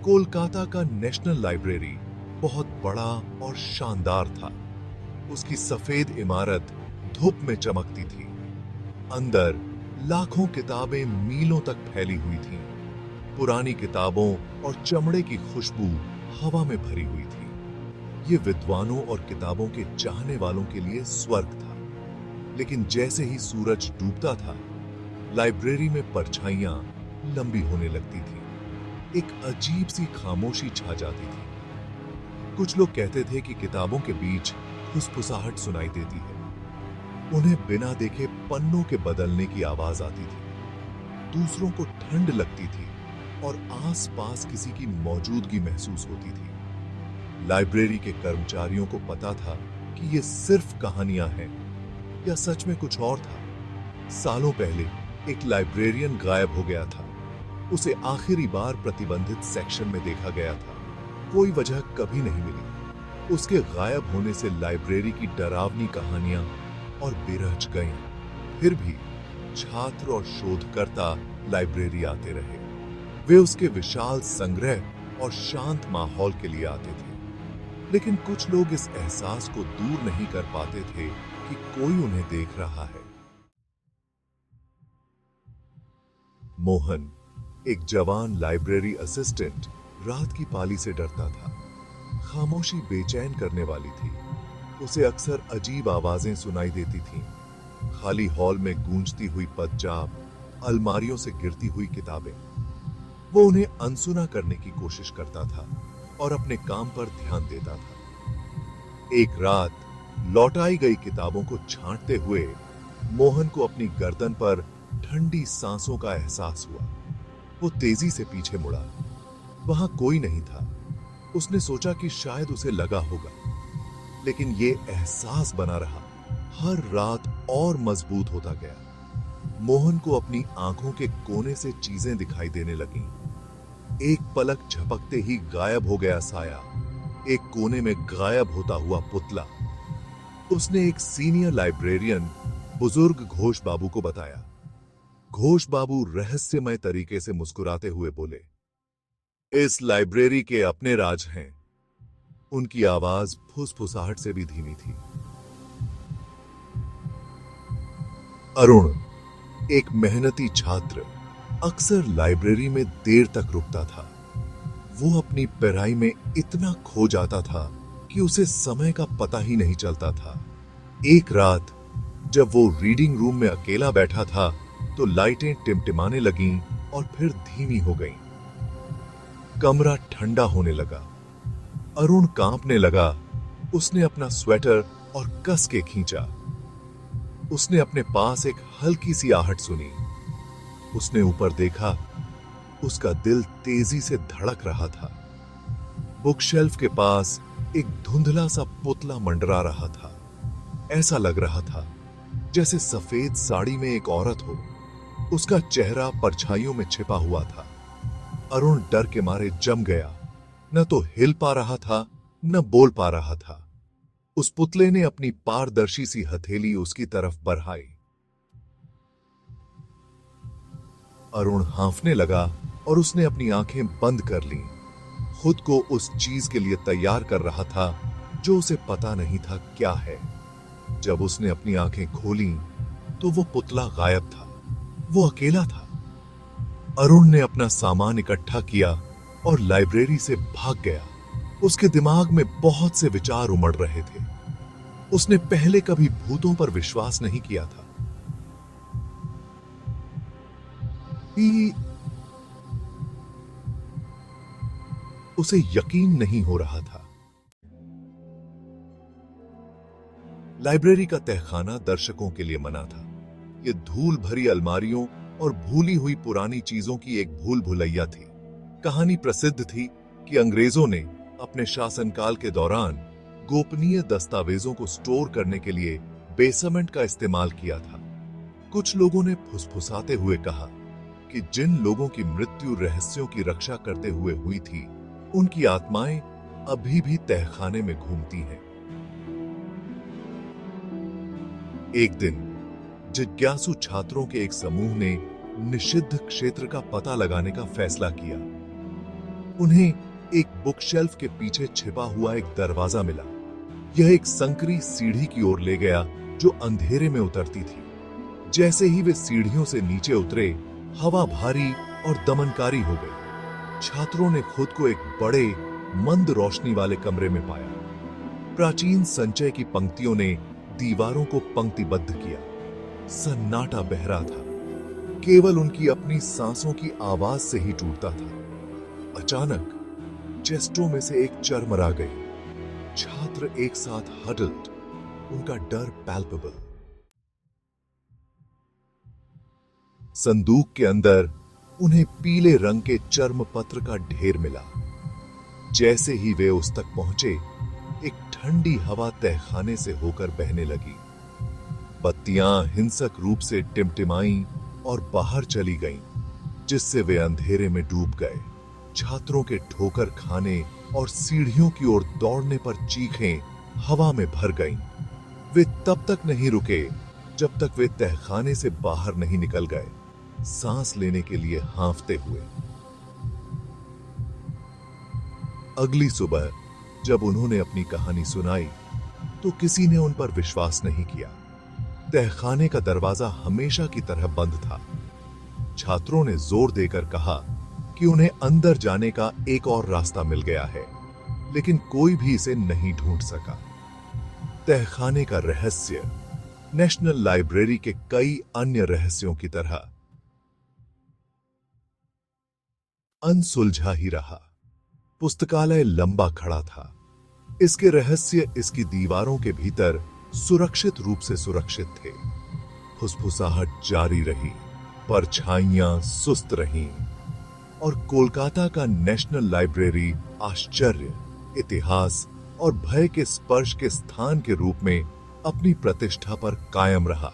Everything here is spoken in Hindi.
कोलकाता का नेशनल लाइब्रेरी बहुत बड़ा और शानदार था। उसकी सफेद इमारत धूप में चमकती थी। अंदर लाखों किताबें मीलों तक फैली हुई थीं। पुरानी किताबों और चमड़े की खुशबू हवा में भरी हुई थी। ये विद्वानों और किताबों के चाहने वालों के लिए स्वर्ग था। लेकिन जैसे ही सूरज डूबता था, लाइब्रेरी में परछाइयां लंबी होने लगती थी। एक अजीब सी खामोशी छा जाती थी। कुछ लोग कहते थे कि किताबों के बीच फुसफुसाहट सुनाई देती है। उन्हें बिना देखे पन्नों के बदलने की आवाज आती थी। दूसरों को ठंड लगती थी और आसपास किसी की मौजूदगी महसूस होती थी। लाइब्रेरी के कर्मचारियों को पता था कि ये सिर्फ कहानियां हैं या सच में कुछ और था। सालों पहले एक लाइब्रेरियन गायब हो गया था। उसे आखिरी बार प्रतिबंधित सेक्शन में देखा गया था। कोई वजह कभी नहीं मिली। उसके गायब होने से लाइब्रेरी की डरावनी कहानियां और बेरहज गईं। फिर भी छात्र और शोधकर्ता लाइब्रेरी आते रहे। वे उसके विशाल संग्रह और शांत माहौल के लिए आते थे। लेकिन कुछ लोग इस एहसास को दूर नहीं कर पाते थे कि कोई उन्हें देख रहा है। मोहन, एक जवान लाइब्रेरी असिस्टेंट, रात की पाली से डरता था। खामोशी बेचैन करने वाली थी। उसे अक्सर अजीब आवाजें सुनाई देती थीं। खाली हॉल में गूंजती हुई पदचाप, अलमारियों से गिरती हुई किताबें। वो उन्हें अनसुना करने की कोशिश करता था और अपने काम पर ध्यान देता था। एक रात लौटाई गई किताबों को छांटते हुए मोहन को अपनी गर्दन पर ठंडी सांसों का एहसास हुआ। वो तेजी से पीछे मुड़ा। वहां कोई नहीं था। उसने सोचा कि शायद उसे लगा होगा, लेकिन ये एहसास बना रहा। हर रात और मजबूत होता गया। मोहन को अपनी आंखों के कोने से चीजें दिखाई देने लगीं। एक पलक झपकते ही गायब हो गया साया। एक कोने में गायब होता हुआ पुतला। उसने एक सीनियर लाइब्रेरियन बुजुर्ग घोष बाबू को बताया। घोष बाबू रहस्यमय तरीके से मुस्कुराते हुए बोले, इस लाइब्रेरी के अपने राज हैं। उनकी आवाज फुसफुसाहट से भी धीमी थी। अरुण, एक मेहनती छात्र, अक्सर लाइब्रेरी में देर तक रुकता था। वो अपनी पढ़ाई में इतना खो जाता था कि उसे समय का पता ही नहीं चलता था। एक रात जब वो रीडिंग रूम में अकेला बैठा था तो लाइटें टिमटिमाने लगीं और फिर धीमी हो गईं। कमरा ठंडा होने लगा। अरुण कांपने लगा। उसने अपना स्वेटर और कस के खींचा। उसने अपने पास एक हल्की सी आहट सुनी। उसने ऊपर देखा। उसका दिल तेजी से धड़क रहा था। बुकशेल्फ के पास एक धुंधला सा पुतला मंडरा रहा था। ऐसा लग रहा था जैसे सफेद साड़ी में एक औरत हो। उसका चेहरा परछाइयों में छिपा हुआ था। अरुण डर के मारे जम गया। न तो हिल पा रहा था, न बोल पा रहा था। उस पुतले ने अपनी पारदर्शी सी हथेली उसकी तरफ बढ़ाई। अरुण हांफने लगा और उसने अपनी आंखें बंद कर लीं। खुद को उस चीज के लिए तैयार कर रहा था जो उसे पता नहीं था क्या है। जब उसने अपनी आंखें खोलीं, तो वो पुतला गायब था। वो अकेला था। अरुण ने अपना सामान इकट्ठा किया और लाइब्रेरी से भाग गया। उसके दिमाग में बहुत से विचार उमड़ रहे थे। उसने पहले कभी भूतों पर विश्वास नहीं किया था। उसे यकीन नहीं हो रहा था। लाइब्रेरी का तहखाना दर्शकों के लिए मना था। यह धूल भरी अलमारियों और भूली हुई पुरानी चीजों की एक भूल भुलैया थी। कहानी प्रसिद्ध थी कि अंग्रेजों ने अपने शासनकाल के दौरान गोपनीय दस्तावेजों को स्टोर करने के लिए बेसमेंट का इस्तेमाल किया था। कुछ लोगों ने फुसफुसाते हुए कहा कि जिन लोगों की मृत्यु रहस्यों की रक्षा करते हुए हुई थी, उनकी आत्माएं अभी भी तहखाने में घूमती हैं। एक दिन जिज्ञासु छात्रों के एक समूह ने निषिद्ध क्षेत्र का पता लगाने का फैसला किया। उन्हें एक बुकशेल्फ के पीछे छिपा हुआ एक दरवाजा मिला। यह एक संकरी सीढ़ी की ओर ले गया जो अंधेरे में उतरती थी। जैसे ही वे सीढ़ियों से नीचे उतरे, हवा भारी और दमनकारी हो गई। छात्रों ने खुद को एक बड़े मंद रोशनी वाले कमरे में पाया। प्राचीन संचय की पंक्तियों ने दीवारों को पंक्तिबद्ध किया। सन्नाटा बहरा था, केवल उनकी अपनी सांसों की आवाज से ही टूटता था। अचानक चेस्टों में से एक चरमरा गई। छात्र एक साथ हडल्ड, उनका डर पैल्पेबल। संदूक के अंदर उन्हें पीले रंग के चर्म पत्र का ढेर मिला। जैसे ही वे उस तक पहुंचे, एक ठंडी हवा तहखाने से होकर बहने लगी। बत्तियां हिंसक रूप से टिमटिमाई और बाहर चली गईं, जिससे वे अंधेरे में डूब गए। छात्रों के ठोकर खाने और सीढ़ियों की ओर दौड़ने पर चीखें हवा में भर गईं। वे तब तक नहीं रुके जब तक वे तहखाने से बाहर नहीं निकल गए, सांस लेने के लिए हांफते हुए। अगली सुबह जब उन्होंने अपनी कहानी सुनाई तो किसी ने उन पर विश्वास नहीं किया। तहखाने का दरवाजा हमेशा की तरह बंद था। छात्रों ने जोर देकर कहा कि उन्हें अंदर जाने का एक और रास्ता मिल गया है, लेकिन कोई भी इसे नहीं ढूंढ सका। तहखाने का रहस्य नेशनल लाइब्रेरी के कई अन्य रहस्यों की तरह अनसुलझा ही रहा। पुस्तकालय लंबा खड़ा था। इसके रहस्य इसकी दीवारों के भीतर सुरक्षित रूप से सुरक्षित थे। फुसफुसाहट जारी रही, परछाइयां सुस्त रहीं, और कोलकाता का नेशनल लाइब्रेरी आश्चर्य, इतिहास और भय के स्पर्श के स्थान के रूप में अपनी प्रतिष्ठा पर कायम रहा।